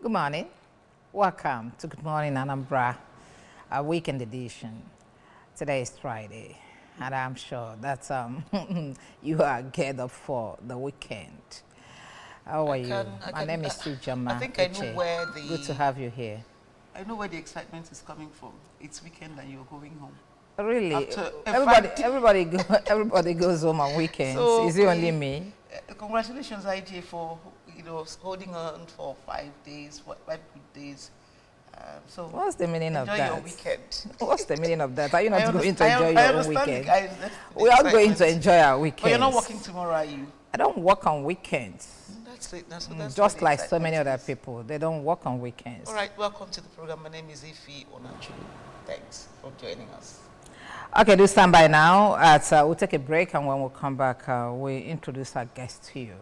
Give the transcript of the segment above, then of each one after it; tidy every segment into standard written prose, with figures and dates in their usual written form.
Good morning. Welcome to Good Morning Anambra, a weekend edition. Today is Friday, and I'm sure that you are geared up for the weekend. How are you? My name is Sujama. I think I know where the... Good to have you here. I know where the excitement is coming from. It's weekend and you're going home. Really? Everybody goes home on weekends. So is it only me? Congratulations, IJ, for holding on for 5 days, 5 good days. So what's the meaning of that? Enjoy your weekend. What's the meaning of that? Are you not going to enjoy your own weekend? We are going to enjoy our weekend. But you're not working tomorrow, are you? I don't work on weekends. That's just like so many other people, they don't work on weekends. All right, welcome to the program. My name is Ifi Onachu. Thanks for joining us. Okay, do stand by now. We'll take a break, and when we come back, we introduce our guest to you.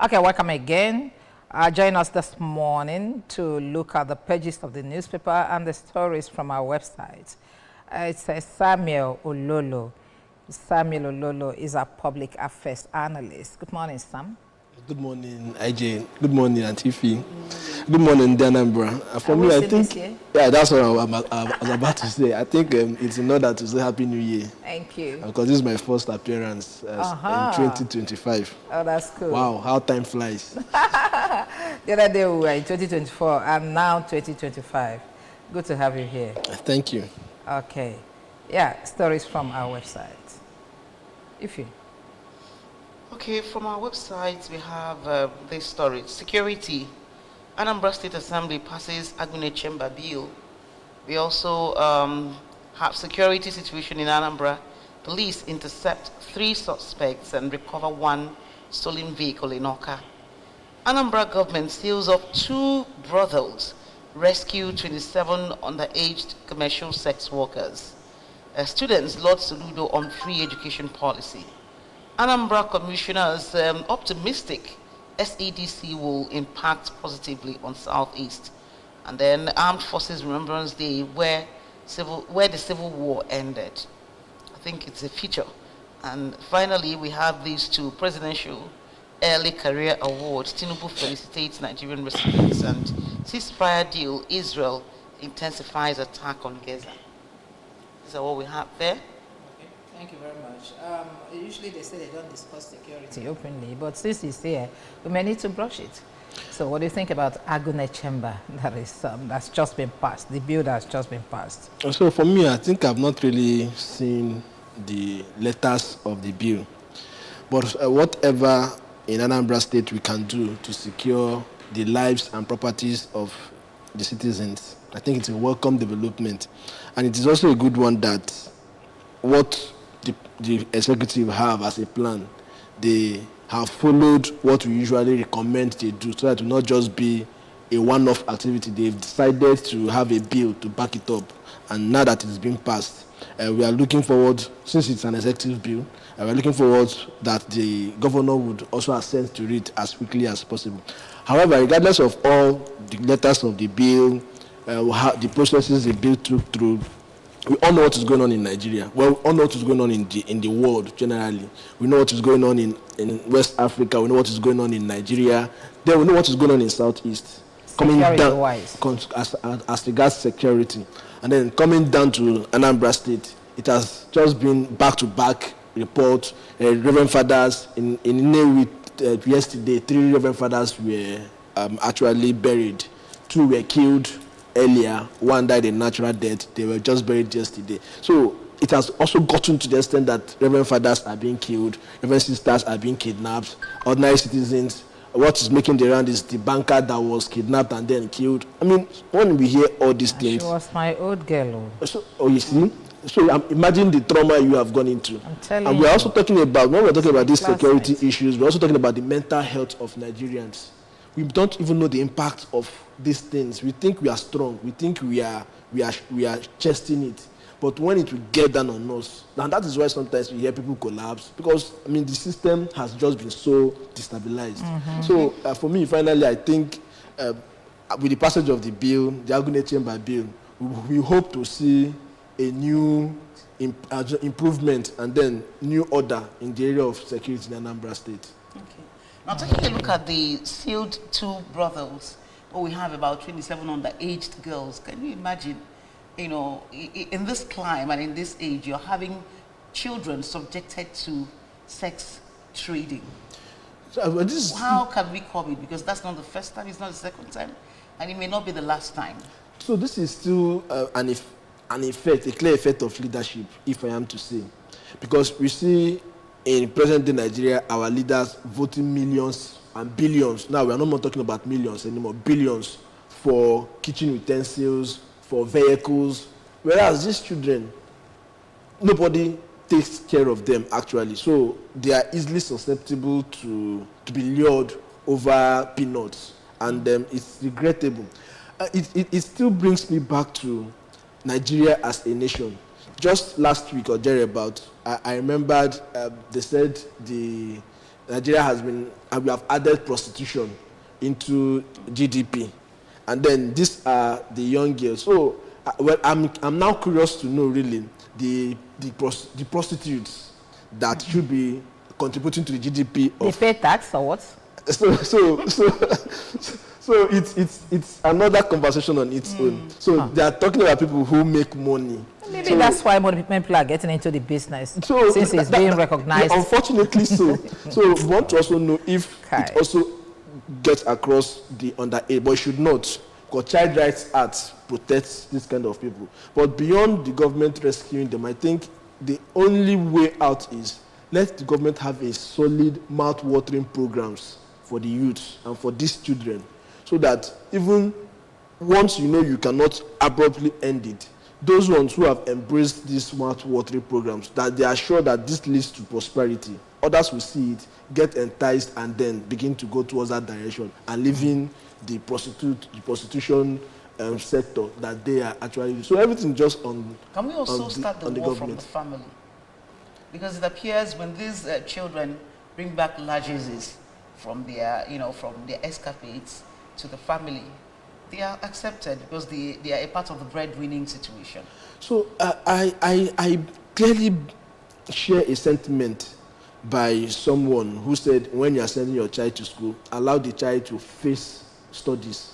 Okay, welcome again. Join us this morning to look at the pages of the newspaper and the stories from our website. It says Samuel Ololo. Samuel Ololo is a public affairs analyst. Good morning, Sam. Good morning, IJ. Good morning, Antifi. Good morning, Anambra. For me, I think, yeah, that's what I was about to say. I think it's in order to say Happy New Year. Thank you. Because this is my first appearance in 2025. Oh, that's cool. Wow, how time flies. The other day we were in 2024 and now 2025. Good to have you here. Thank you. Okay. Yeah, stories from our website. If you. Okay, from our website, we have this story. Security. Anambra State Assembly passes Agune Chamber Bill. We also have security situation in Anambra. Police intercept 3 suspects and recover 1 stolen vehicle in Oka. Anambra government seals up 2 brothels, rescue 27 underage commercial sex workers. Students lodge Soludo on free education policy. Anambra commissioners optimistic SADC will impact positively on Southeast. And then Armed Forces Remembrance Day, where the Civil War ended. I think it's a feature. And finally, we have these 2 presidential early career awards. Tinubu felicitates Nigerian recipients, and ceasefire deal, Israel intensifies attack on Gaza. These are what we have there. Thank you very much. Usually they say they don't discuss security openly, but since it's here, we may need to brush it. So what do you think about Agune Chamber that's just been passed, the bill that's just been passed? So for me, I think I've not really seen the letters of the bill. But whatever in Anambra State we can do to secure the lives and properties of the citizens, I think it's a welcome development. And it is also a good one that what the executive have as a plan, they have followed what we usually recommend they do, so that it will not just be a one-off activity. They've decided to have a bill to back it up, and now that it's been passed, we are looking forward, since it's an executive bill, we are looking forward that the governor would also assent to it as quickly as possible. However, regardless of all the letters of the bill, the processes the bill took through, we all know what is going on in Nigeria. Well, we all know what is going on in the world generally. We know what is going on in West Africa. We know what is going on in Nigeria. Then we know what is going on in Southeast. Coming down as regards security. And then coming down to Anambra State, it has just been back-to-back report. Reverend Fathers in Nnewi yesterday, 3 Reverend Fathers were actually buried. 2 were killed earlier, 1 died a natural death. They were just buried yesterday. So it has also gotten to the extent that Reverend Fathers are being killed, Reverend Sisters are being kidnapped, ordinary citizens. What is making the round is the banker that was kidnapped and then killed. I mean, when we hear all these things... She was my old girl. So, you see? So imagine the trauma you have gone into. I'm telling you. And we're also talking about, when we're talking about these security issues, we're also talking about the mental health of Nigerians. We don't even know the impact of these things. We think we are strong. We think we are chesting it. But when it will get down on us, and that is why sometimes we hear people collapse, because, I mean, the system has just been so destabilized. So for me, finally, I think with the passage of the bill, the Agune Chamber bill, we hope to see a new improvement and then new order in the area of security in Anambra State. Okay. Now, taking a look at the sealed 2 brothels, we have about 27 underage girls. Can you imagine, you know, in this climate and in this age, you're having children subjected to sex trading? So, how can we curb it? Because that's not the first time, it's not the second time, and it may not be the last time. So this is still an effect, a clear effect of leadership, if I am to say. Because we see in present-day Nigeria, our leaders voting millions and billions. Now, we are no more talking about millions anymore, billions for kitchen utensils, for vehicles. Whereas these children, nobody takes care of them, actually. So they are easily susceptible to be lured over peanuts. And it's regrettable. It still brings me back to Nigeria as a nation. Just last week or thereabout, I remembered they said Nigeria has been, we have added prostitution into GDP. And then these are the young girls. So well, I'm now curious to know really the prostitutes that should be contributing to the GDP. They pay tax or what? So it's another conversation on its own. So they are talking about people who make money. Maybe that's why more people are getting into the business, since it's being recognized. Unfortunately so. So we want to also know if it also gets across the underage, but it should not, because Child Rights Act protects this kind of people. But beyond the government rescuing them, I think the only way out is let the government have a solid mouth-watering programs for the youth and for these children, so that even once you know you cannot abruptly end it, those ones who have embraced these mouth-watering programs, that they are sure that this leads to prosperity. Others will see it, get enticed, and then begin to go towards that direction and leaving the prostitution sector that they are actually. So everything just on. Can we also start the war from government. the family? Because it appears when these children bring back largesses from their, from their escapades to the family, they are accepted because they are a part of the breadwinning situation. So I clearly share a sentiment by someone who said, when you are sending your child to school, allow the child to face studies.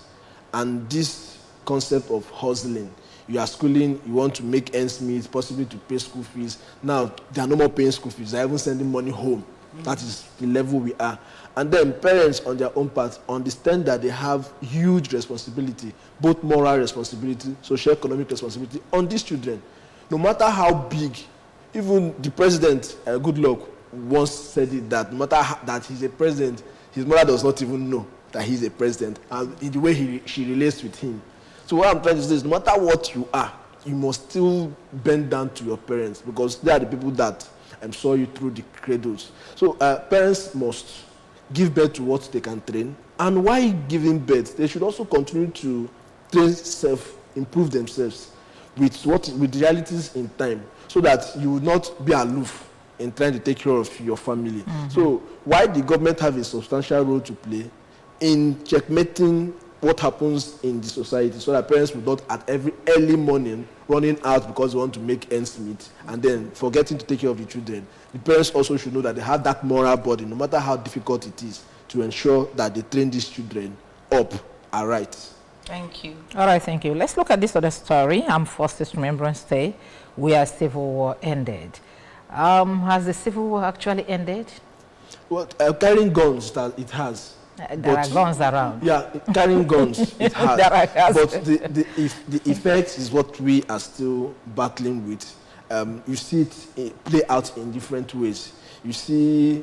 And this concept of hustling, you are schooling, you want to make ends meet, possibly to pay school fees. Now, they are no more paying school fees, they are even sending money home. That is the level we are. And then parents on their own part understand that they have huge responsibility, both moral responsibility, socio-economic responsibility on these children. No matter how big, even the president, Goodluck, once said it, that no matter that he's a president, his mother does not even know that he's a president, and in the way she relates with him. So what I'm trying to say is, no matter what you are, you must still bend down to your parents, because they are the people that saw you through the cradles. So parents must give birth to what they can train, and while giving birth, they should also continue to train improve themselves with realities in time, so that you will not be aloof in trying to take care of your family. So while the government have a substantial role to play in checkmating what happens in the society, so that parents will not at every early morning running out because they want to make ends meet and then forgetting to take care of the children, the parents also should know that they have that moral burden, no matter how difficult it is, to ensure that they train these children up aright. Thank you. All right, thank you. Let's look at this other story. Armed Forces Remembrance Day, where civil war ended. Has the civil war actually ended? Well, carrying guns, it has. There are guns around. Yeah, carrying guns, it has. But the effect is what we are still battling with. You see it play out in different ways. You see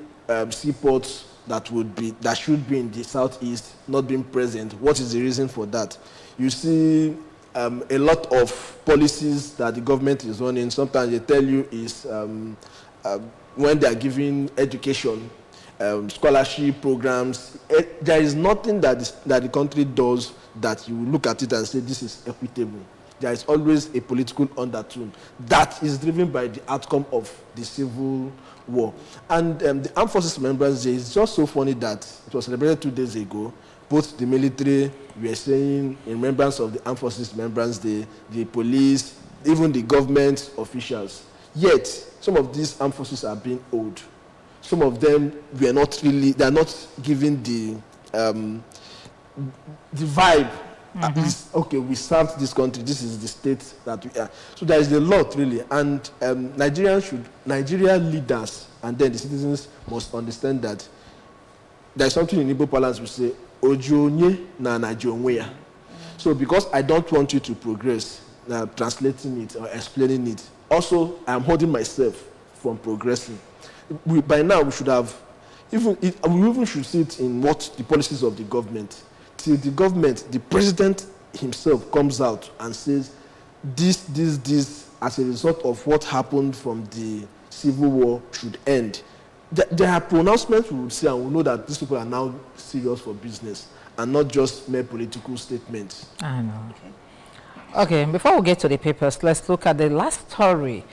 seaports that should be in the southeast not being present. What is the reason for that? You see a lot of policies that the government is running. Sometimes they tell you is when they are giving education, scholarship programs, there is nothing that the country does that you look at it and say this is equitable. there is always a political undertone that is driven by the outcome of the civil war. And the Armed Forces Remembrance Day is just so funny that it was celebrated 2 days ago. Both the military were saying in remembrance of the Armed Forces Remembrance Day, the police, even the government officials. Yet, some of these armed forces are being owed. Some of them were not really, they are not giving the vibe. Okay, we served this country, this is the state that we are. So there is a lot really, and Nigeria leaders and then the citizens must understand that there is something in Igbo parlance we say, Ojonye na Najonweya. So because I don't want you to progress, translating it or explaining it, also I am holding myself from progressing. By now we should have, we even should see it in what the policies of the government. Till the government, the president himself comes out and says, this, as a result of what happened from the civil war should end. There are pronouncements we would say, and we know that these people are now serious for business and not just mere political statements. I know. Okay, before we get to the papers, let's look at the last story.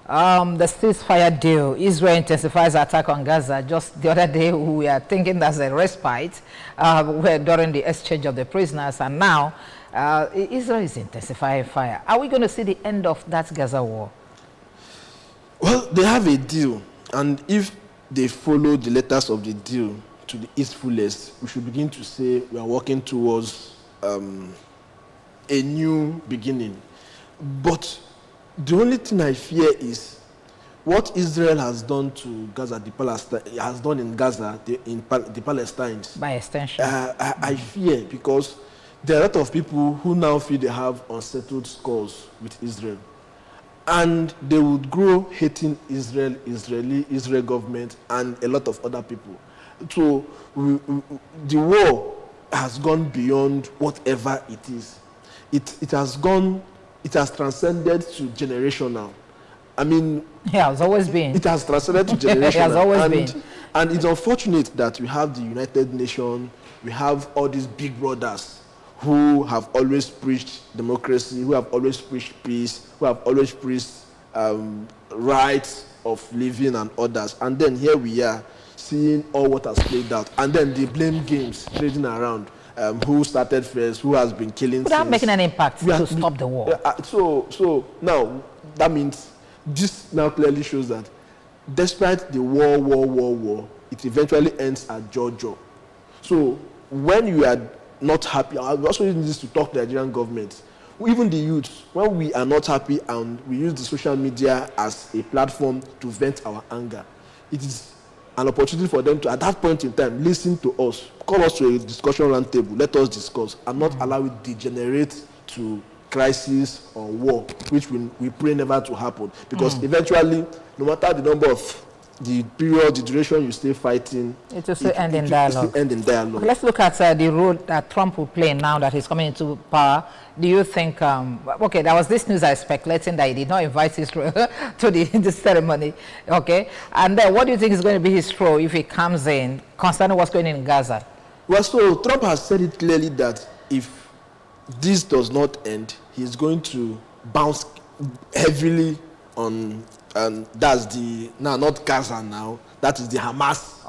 The ceasefire deal. Israel intensifies attack on Gaza. Just the other day, we were thinking that's a respite during the exchange of the prisoners, and now Israel is intensifying fire. Are we going to see the end of that Gaza war? Well, they have a deal, and if they follow the letters of the deal to the its fullest, we should begin to say we are working towards a new beginning. But the only thing I fear is what Israel has done to Gaza, has done in Gaza, the Palestinians. By extension. I fear, because there are a lot of people who now feel they have unsettled scores with Israel. And they would grow hating Israel government, and a lot of other people. So the war has gone beyond whatever it is. It has transcended to generational. I mean, yeah, it's always been. It has transcended to generational. It has always been. And it's unfortunate that we have the United Nations, we have all these big brothers who have always preached democracy, who have always preached peace, who have always preached rights of living and others. And then here we are seeing all what has played out. And then the blame games trading around. Who started first, who has been killing without making an impact to stop the war. So now, that means this now clearly shows that despite the war, it eventually ends at Georgia. So when you are not happy, I also use this to talk to the Nigerian government, even the youth, when we are not happy and we use the social media as a platform to vent our anger, it is an opportunity for them to, at that point in time, listen to us, call us to a discussion round table, let us discuss, and not allow it degenerate to crisis or war, which we pray never to happen. Because eventually, no matter the number of the period, the duration you stay fighting, it will still end in dialogue. Let's look at the role that Trump will play now that he's coming into power. Do you think, okay, there was this news I was speculating that he did not invite Israel to the ceremony, okay? And then what do you think is going to be his role if he comes in, concerning what's going on in Gaza? Well, so Trump has said it clearly that if this does not end, he's going to bounce heavily on, and that's the, now not Gaza now, that is the Hamas.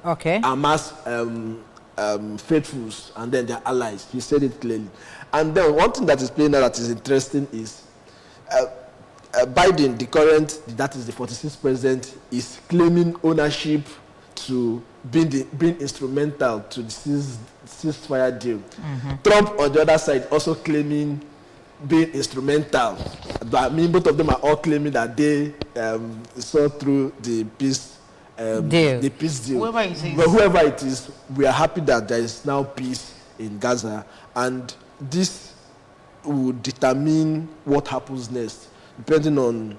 Okay. Hamas faithfuls and then their allies. He said it clearly. And then one thing that is playing out that is interesting is Biden, the current, that is the 46th president, is claiming ownership to being instrumental to the ceasefire deal. Trump, on the other side, also claiming being instrumental. But I mean, both of them are all claiming that they saw through the peace deal. The peace deal. Whoever it is, we are happy that there is now peace in Gaza, and this will determine what happens next, depending on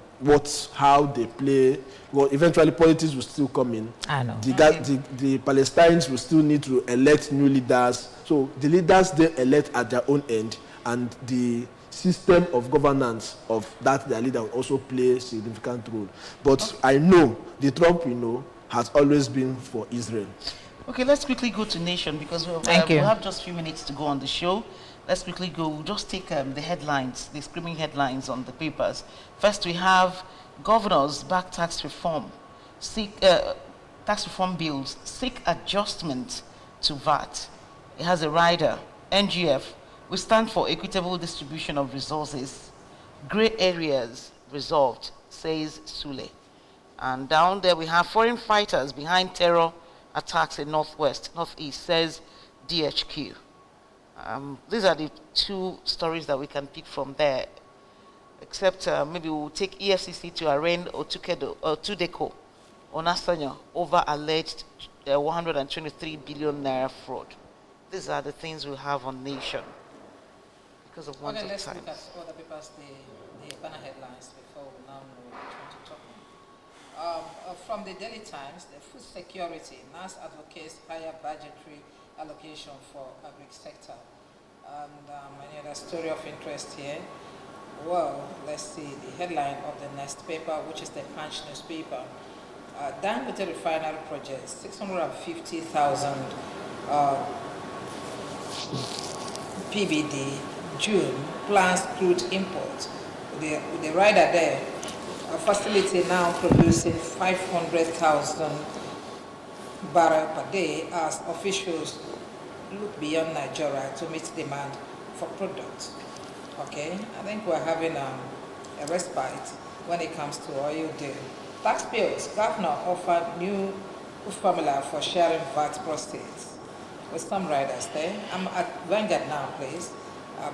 how they play. Well, eventually politics will still come in. I know. The Palestinians will still need to elect new leaders. So the leaders they elect at their own end, and the system of governance of that their leader will also play a significant role. But I know the Trump we know has always been for Israel. Okay, let's quickly go to Nation because we have just a few minutes to go on the show. let's quickly go. We'll just take the headlines, the screaming headlines on the papers. First, we have governors back tax reform. Tax reform bills seek adjustment to VAT. It has a rider, NGF. We stand for equitable distribution of resources. Gray areas resolved, says Sule. And down there we have foreign fighters behind terror attacks in northeast, says DHQ. These are the two stories that we can pick from there, except maybe we'll take EFCC to arraign Otudeco Onasanyo over alleged 123 billion naira fraud. These are the things we have on Nation because of want of time. Let's look at other papers, the banner headlines before we now know which one to talk about. From the Daily Times, the food security, NAS advocates higher budgetary allocation for agri sector. And any other story of interest here? Well, let's see the headline of the next paper, which is the Punch newspaper. Dangote refinery project, 650,000 PBD, June, plans crude import. With the rider there, a facility now producing 500,000 barrels per day as officials look beyond Nigeria to meet demand for products. Okay, I think we're having a respite when it comes to oil deal. Tax bills, governor offered new formula for sharing VAT proceeds with some riders there. I'm at Vanguard now, please.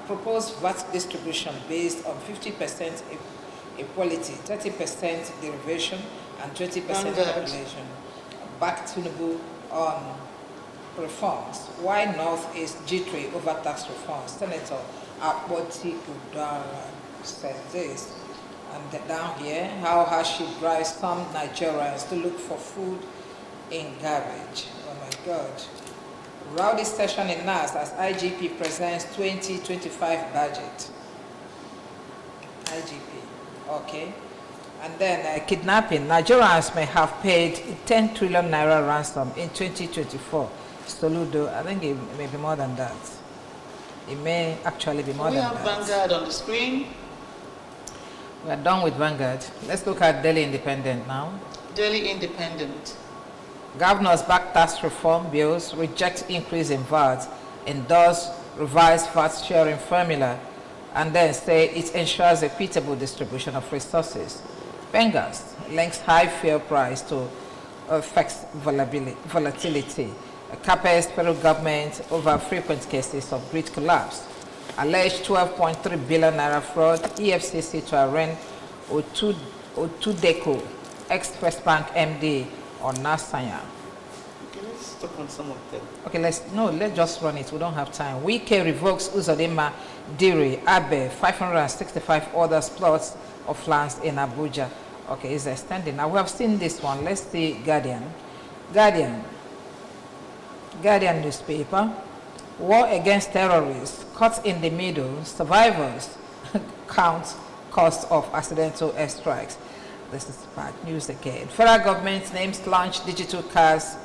Proposed VAT distribution based on 50% equality, 30% derivation, and 20% population. Back Tinubu on reforms. Why North is G3 over tax reforms? Senator Akpoti Udara said this. And down here, how hardship drives some Nigerians to look for food in garbage. Oh my God. Rowdy session in NAS as IGP presents 2025 budget. IGP, okay. And then kidnapping. Nigerians may have paid 10 trillion naira ransom in 2024. Soludo, I think it may be more than that. It may actually be more than that. We have Vanguard on the screen. We are done with Vanguard. Let's look at Daily Independent now. Daily Independent. Governors back tax reform bills, reject increase in VAT, endorse revised VAT sharing formula, and then say it ensures equitable distribution of resources. Bengals links high fuel price to affects volatility. Capes federal government over frequent cases of grid collapse. Alleged 12.3 billion naira fraud. EFCC to arraign Otudeco, ex-First Bank MD on Nasanya. Okay, let's stop on some of them. Okay, let's just run it. We don't have time. Wike revokes Uzodinma, Diri, Abe, 565 others plots of lands in Abuja. Okay, it's extending. Now we have seen this one. Let's see Guardian newspaper. War against terrorists, caught in the middle, survivors count cost of accidental airstrikes. This is bad news again. Federal government names launch digital cars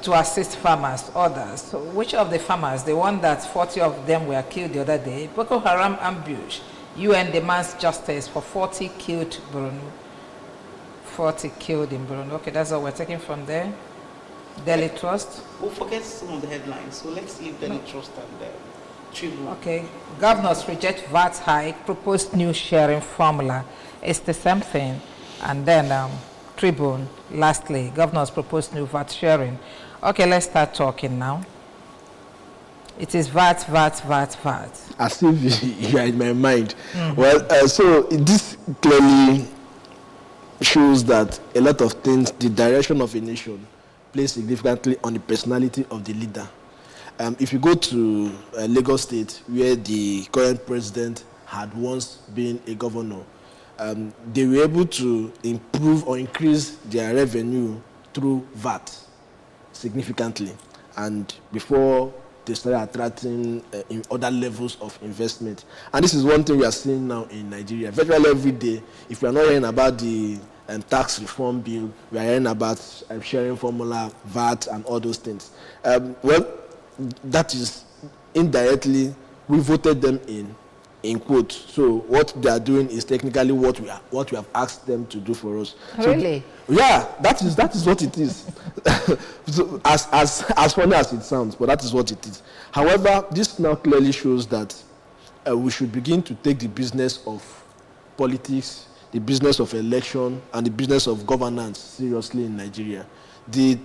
to assist farmers, others. So which of the farmers? The one that 40 of them were killed the other day. Boko Haram ambush. UN demands justice for 40 killed Burundi. 40 killed in Burundi. Okay, that's all we're taking from there. Daily Trust. We'll forget some of the headlines, so let's leave Daily Trust and Tribune. Okay. Governors reject VAT hike, proposed new sharing formula. It's the same thing. And then Tribune, lastly, governors proposed new VAT sharing. Okay, let's start talking now. It is VAT. As if you are in my mind. Mm-hmm. Well, so this clearly shows that a lot of things, the direction of a nation, plays significantly on the personality of the leader. If you go to Lagos State, where the current president had once been a governor, they were able to improve or increase their revenue through VAT significantly. And before they started attracting in other levels of investment. And this is one thing we are seeing now in Nigeria. Virtually every day, if we are not hearing about the tax reform bill, we are hearing about sharing formula, VAT, and all those things. Well, that is indirectly we voted them in quotes. So what they are doing is technically what we have asked them to do for us. Really? So, yeah, that is what it is. So as funny as it sounds, but that is what it is. However, this now clearly shows that we should begin to take the business of politics, the business of election, and the business of governance seriously in Nigeria. The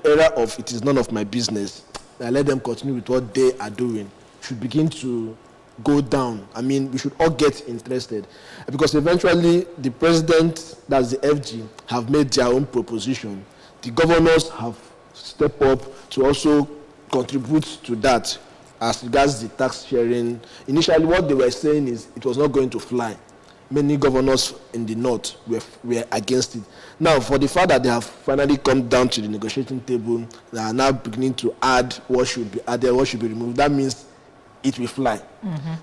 era of it is none of my business, I let them continue with what they are doing, should begin to go down. I mean, we should all get interested, because eventually the president, that's the FG, have made their own proposition. The governors have stepped up to also contribute to that as regards the tax sharing. Initially, what they were saying is it was not going to fly. Many governors in the north were against it. Now, for the fact that they have finally come down to the negotiating table, they are now beginning to add what should be added, what should be removed. That means it will fly.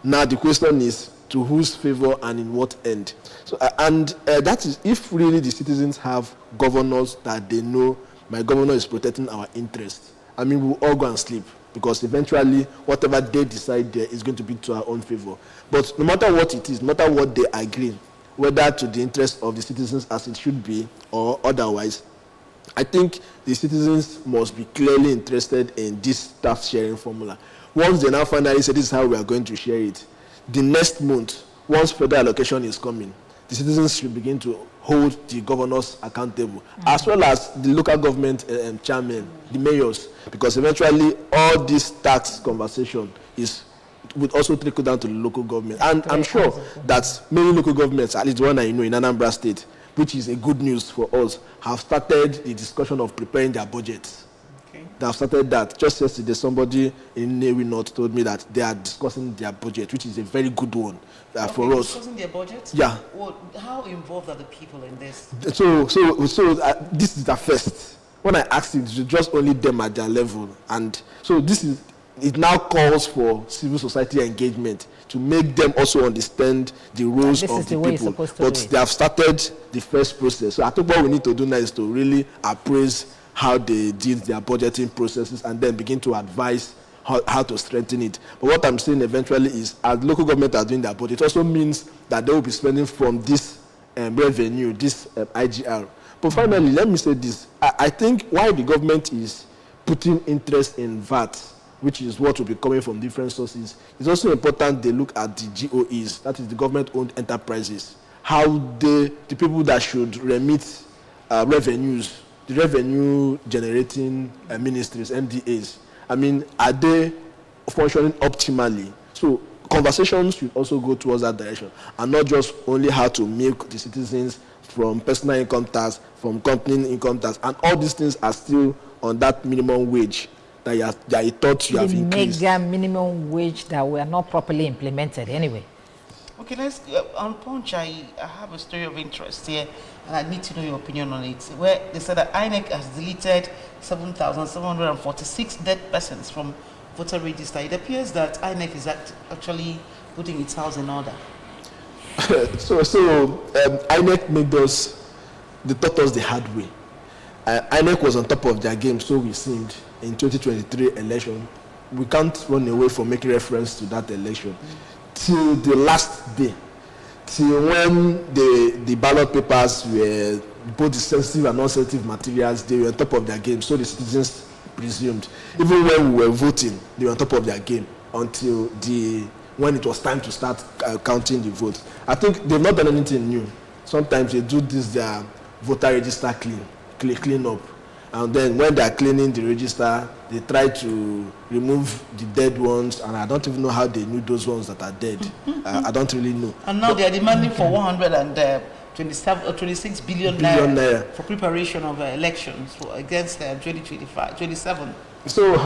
Now the question is to whose favor and in what end. So that is if really the citizens have governors that they know, my governor is protecting our interests. I mean, we'll all go and sleep, because eventually whatever they decide there is going to be to our own favor. But no matter what it is, no matter what they agree, whether to the interest of the citizens as it should be or otherwise, I think the citizens must be clearly interested in this tax sharing formula. Once they now finally say this is how we are going to share it, the next month, once further allocation is coming, the citizens should begin to hold the governors accountable, as well as the local government chairmen, the mayors, because eventually all this tax conversation would also trickle down to the local government. And I'm sure that many local governments, at least one I know in Anambra State, which is a good news for us, have started the discussion of preparing their budgets. They have started that. Just yesterday, somebody in Newi North told me that they are discussing their budget, which is a very good one for us. Discussing their budget? Yeah. Well, how involved are the people in this? So this is the first. When I asked it, it's just only them at their level, and so it now calls for civil society engagement to make them also understand the roles of the people. But they have started the first process. So I think what we need to do now is to really appraise how they did their budgeting processes and then begin to advise how to strengthen it. But what I'm saying eventually is, as local government are doing their budget, it also means that they will be spending from this revenue, this IGR. But finally, let me say this. I think why the government is putting interest in VAT, which is what will be coming from different sources, it's also important they look at the GOEs, that is the government-owned enterprises, how the people that should remit revenues, the revenue-generating ministries, MDAs, I mean, are they functioning optimally? So conversations should also go towards that direction, and not just only how to milk the citizens from personal income tax, from company income tax, and all these things are still on that minimum wage that you thought you have increased. The mega minimum wage that were not properly implemented anyway. Okay, let's on Punch. I have a story of interest here, and I need to know your opinion on it. Where they said that INEC has deleted 7,746 dead persons from voter register. It appears that INEC is actually putting its house in order. So INEC taught us the hard way. INEC was on top of their game, so we seemed, in 2023 election. We can't run away from making reference to that election. Till the last day, till when the ballot papers were both the sensitive and non-sensitive materials, they were on top of their game, so the citizens presumed. Even when we were voting, they were on top of their game until when it was time to start counting the votes. I think they've not done anything new. Sometimes they do this, their voter register clean up. And then when they are cleaning the register, they try to remove the dead ones, and I don't even know how they knew those ones that are dead. I don't really know. And now they are demanding for 126 billion naira for preparation of elections against 2027. So,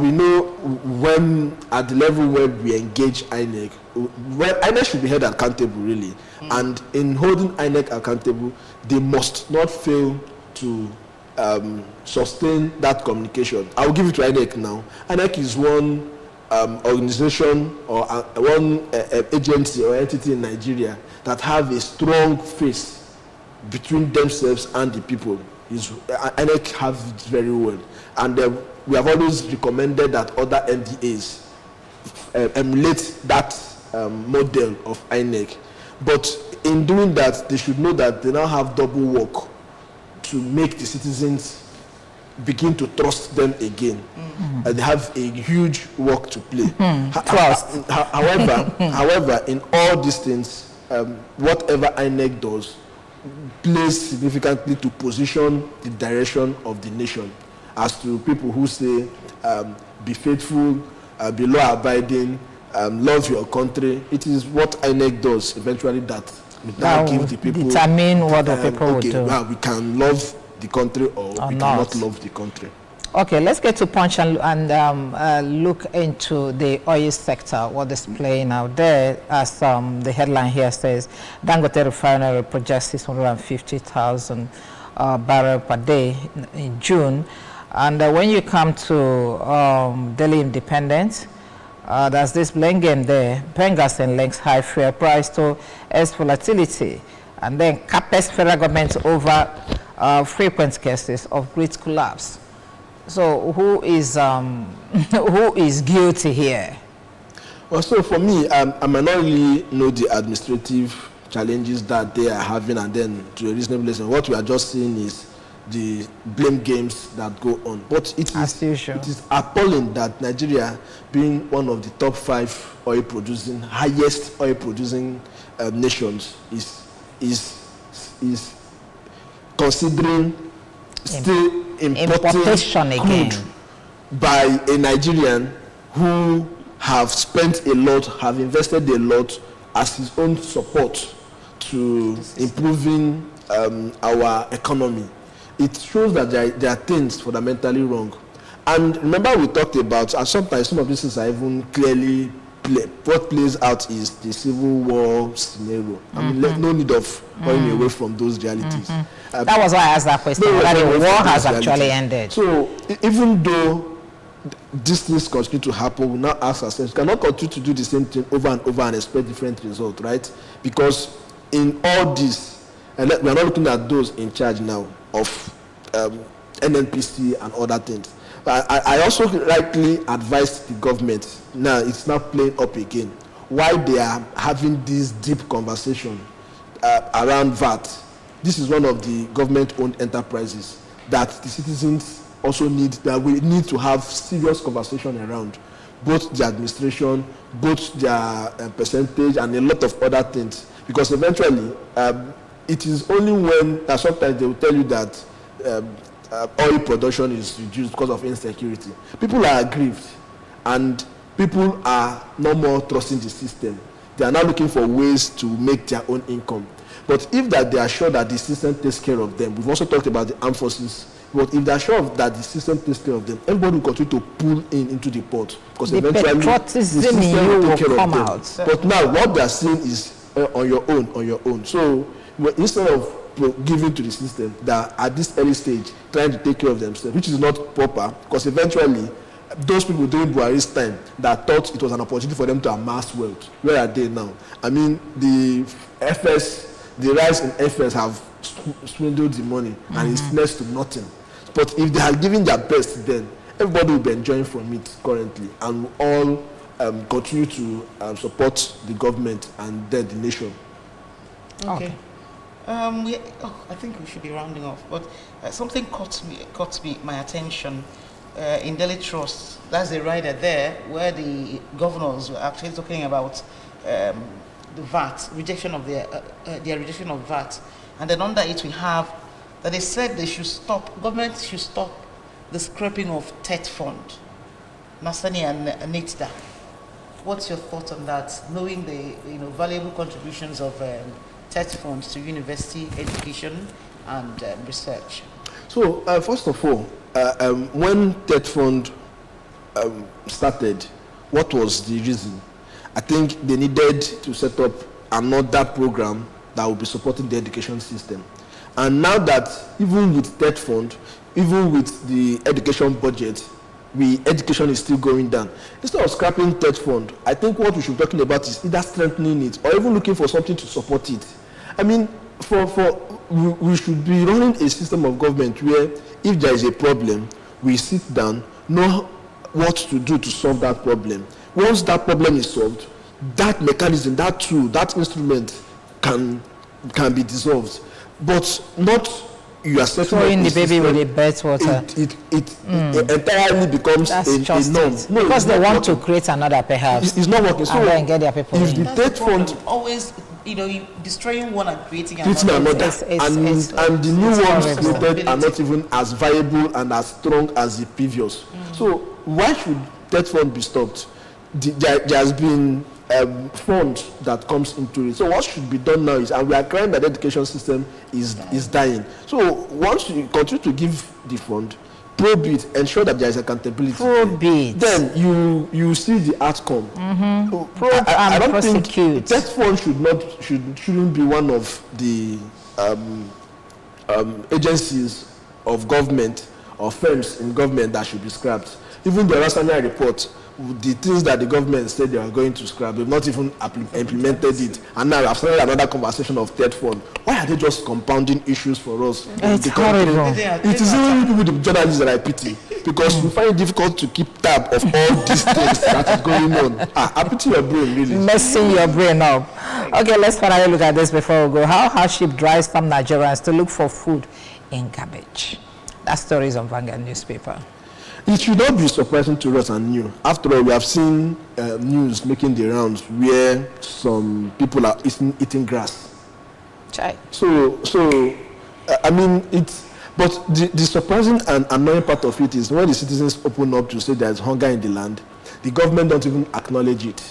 we know when at the level where we engage INEC, INEC should be held accountable, really. And in holding INEC accountable, they must not fail to sustain that communication. I'll give it to INEC now. INEC is one organization or one agency or entity in Nigeria that have a strong face between themselves and the people. INEC have it very well. And we have always recommended that other MDAs emulate that model of INEC. But in doing that, they should know that they now have double work to make the citizens begin to trust them again. They have a huge work to play. Trust. However, in all these things, whatever INEC does plays significantly to position the direction of the nation. As to people who say, be faithful, be law-abiding, love your country, it is what INEC does eventually that give the people determine what the people will do. Well, we can love the country or we cannot love the country. Okay, let's get to Punch and look into the oil sector, what is playing out there. As the headline here says, Dangote Refinery projects 650,000 barrels per day in June. And when you come to Daily Independent, there's this blame game there. Pengassen links high fuel price to S volatility. And then CAPEX federal government over frequent cases of grid collapse. So who is guilty here? Well, so for me, I might not really know the administrative challenges that they are having, and then to a reasonable extent, what we are just seeing is the blame games that go on. But it is appalling that Nigeria, being one of the top 5 highest oil producing nations, is considering still importation again by a Nigerian who have spent a lot, have invested a lot as his own support to improving our economy. It shows that there are things fundamentally wrong. And remember, we talked about, and sometimes some of these things are even clearly what plays out is the civil war scenario. I mean, no need of going away from those realities. That was why I asked that question. Whether the war has actually ended. So even though these things continue to happen, we now ask ourselves, we cannot continue to do the same thing over and over and expect different results, right? Because in all this, and we are not looking at those in charge now of NNPC and other things. But I also rightly advise the government, now it's not playing up again, why they are having this deep conversation around VAT. This is one of the government-owned enterprises that the citizens also need, that we need to have serious conversation around, both the administration, both their percentage, and a lot of other things. Because eventually, it is only when sometimes they will tell you that oil production is reduced because of insecurity. People are aggrieved, and people are no more trusting the system. They are now looking for ways to make their own income. But if that they are sure that the system takes care of them, we've also talked about the armed forces, but if they are sure that the system takes care of them, everybody will continue to pull into the pot, because the eventually the system will take care of them. Out. But now what they are saying is on your own. So instead of giving to the system, that at this early stage trying to take care of themselves, which is not proper, because eventually those people during Buhari's time that thought it was an opportunity for them to amass wealth, where are they now? I mean, the rise in FS have swindled the money, and it's next to nothing. But if they had given their best then, everybody will be enjoying from it currently, and will all continue to support the government and then the nation. Okay. I think we should be rounding off, but something caught my attention in Daily Trust. That's the rider there where the governors were actually talking about the VAT, rejection of their rejection of VAT, and then under it we have that they said government should stop the scrapping of TET fund, Nasani and NITDA. What's your thought on that, knowing the valuable contributions of TET funds to university education and research? So first of all, when TET fund started, what was the reason? I think they needed to set up another program that will be supporting the education system. And now that even with TET fund, even with the education budget, education is still going down. Instead of scrapping TET fund, I think what we should be talking about is either strengthening it or even looking for something to support it. I mean, we should be running a system of government where if there is a problem, we sit down, know what to do to solve that problem. once that problem is solved, that mechanism, that tool, that instrument can be dissolved, but not you are throwing the baby with the bathwater. It entirely becomes a norm. No, because they want to create another, perhaps. It's not working. So and get their people if the debt fund always, you destroying one and creating another, and the new ones created are not even as viable and as strong as the previous. So why should debt fund be stopped? There has been fund that comes into it. So what should be done now is, and we are crying that the education system is dying. So once you continue to give the fund, probe it, ensure that there is accountability. Probe it. Then you see the outcome. Probe I don't prosecute. think debt fund shouldn't be one of the agencies of government or firms in government that should be scrapped. Even the Rasanya report, the things that the government said they are going to scrap, they've not even implemented it. And now I've started another conversation of debt fund. Why are they just compounding issues for us? It's horrible. It is only people, the journalists, that I pity, because we find it difficult to keep tab of all these things that is going on. I pity your brain, really. Messing your brain up. Okay, let's finally look at this before we go. How hardship drives some Nigerians to look for food in garbage. That story is on Vanguard newspaper. It should not be surprising to us and new. After all, we have seen news making the rounds where some people are eating grass. Chai. So I mean, but the surprising and annoying part of it is when the citizens open up to say there is hunger in the land, the government don't even acknowledge it.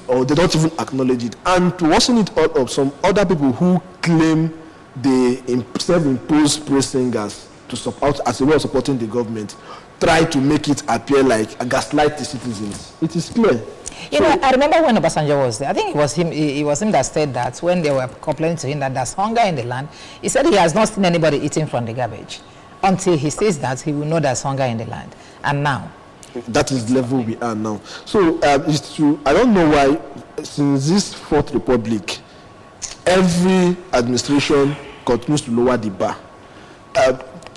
Or they don't even acknowledge it. And to worsen it all up, some other people who claim they self-imposed praise singers to support as a way of supporting the government, try to make it appear like a gaslight the citizens. It is clear. I remember when Obasanjo was there. I think it was him that said that when they were complaining to him that there's hunger in the land, he said he has not seen anybody eating from the garbage. Until he says that, he will know there's hunger in the land. And now? That is the level we are now. So it's true. I don't know why, since this Fourth Republic, every administration continues to lower the bar.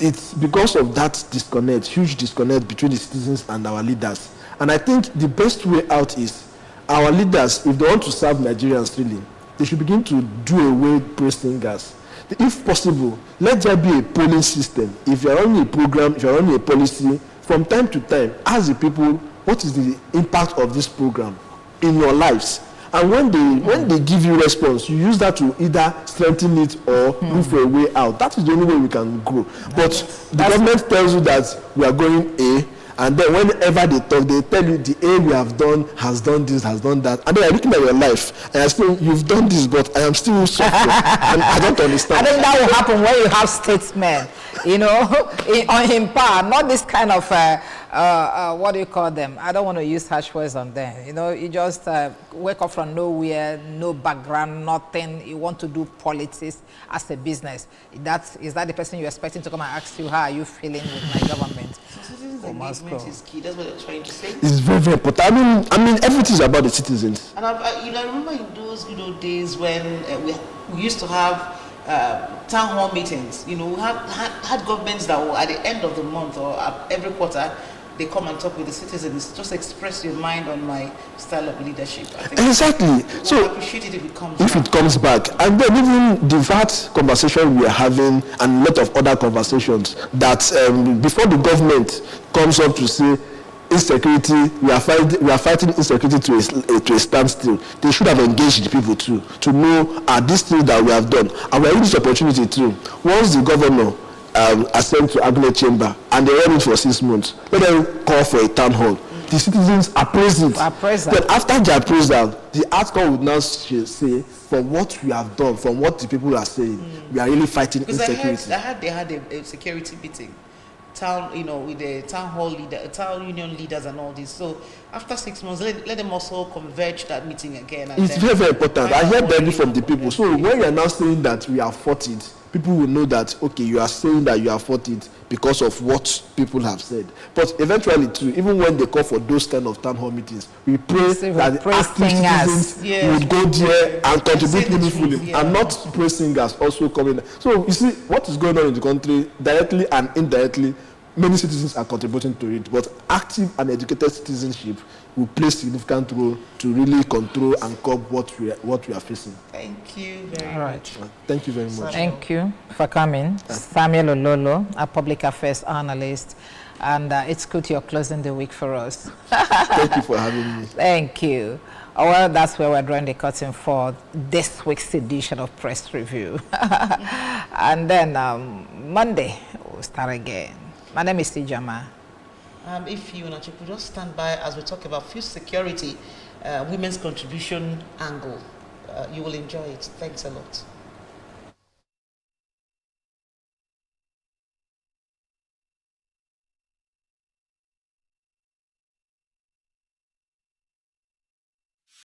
It's because of that disconnect, huge disconnect between the citizens and our leaders. And I think the best way out is our leaders, if they want to serve Nigerians really, they should begin to do away with praise singers. If possible, let there be a polling system. If you're running a program, if you're running a policy, from time to time, ask the people, what is the impact of this program in your lives? And when they give you response, you use that to either strengthen it or look for a way out. That is the only way we can grow. But the government tells you that we are going A, and then whenever they talk, they tell you the A we have done has done this, has done that. And then you're looking at your life, and you're saying, you've done this, but I am still suffering. And I don't understand. I think that will happen when you have statesmen, in power, not this kind of, what do you call them? I don't want to use harsh words on them. You just wake up from nowhere, no background, nothing. You want to do politics as a business. Is that the person you're expecting to come and ask you, how are you feeling with my government? So citizens' engagement is key. That's what they're trying to say. It's very, very important. I mean, everything is about the citizens. And I remember in those good old days when we used to have town hall meetings. We had governments that were at the end of the month or every quarter, they come and talk with the citizens. Just express your mind on my style of leadership. I think exactly. So I appreciate it if it comes back. And then even the VAT conversation we are having and a lot of other conversations that before the government comes up to say insecurity, we are fighting insecurity to a standstill. They should have engaged the people too to know these things that we have done. And we are using this opportunity too. Once the governor ascend to Agnes Chamber and they run it for 6 months, let them call for a town hall. The citizens appraise it. Then after the appraisal, the outcome would now say, from what we have done, from what the people are saying, we are really fighting insecurity. I heard they had a security meeting, with the town hall leader, town union leaders and all this. So after 6 months, let them also converge that meeting again. And it's very, very important. I hear that from the people. So when you are now saying that we have fought it, people will know that, okay, you are saying that you have fought it because of what people have said. But eventually, too, even when they call for those kind of town hall meetings, we pray that the active citizens would go there and contribute meaningfully, and not praise singers also coming. So you see, what is going on in the country, directly and indirectly, many citizens are contributing to it, but active and educated citizenship will play a significant role to really control and curb what we are facing. Thank you very All right. much. Thank you very much. Thank you for coming. Samuel Ololo, a public affairs analyst, and it's good you're closing the week for us. Thank you for having me. Thank you. Well, that's where we're drawing the curtain for this week's edition of Press Review. And then Monday, we'll start again. My name is Tijama. If you could just stand by as we talk about food security, women's contribution angle. You will enjoy it. Thanks a lot.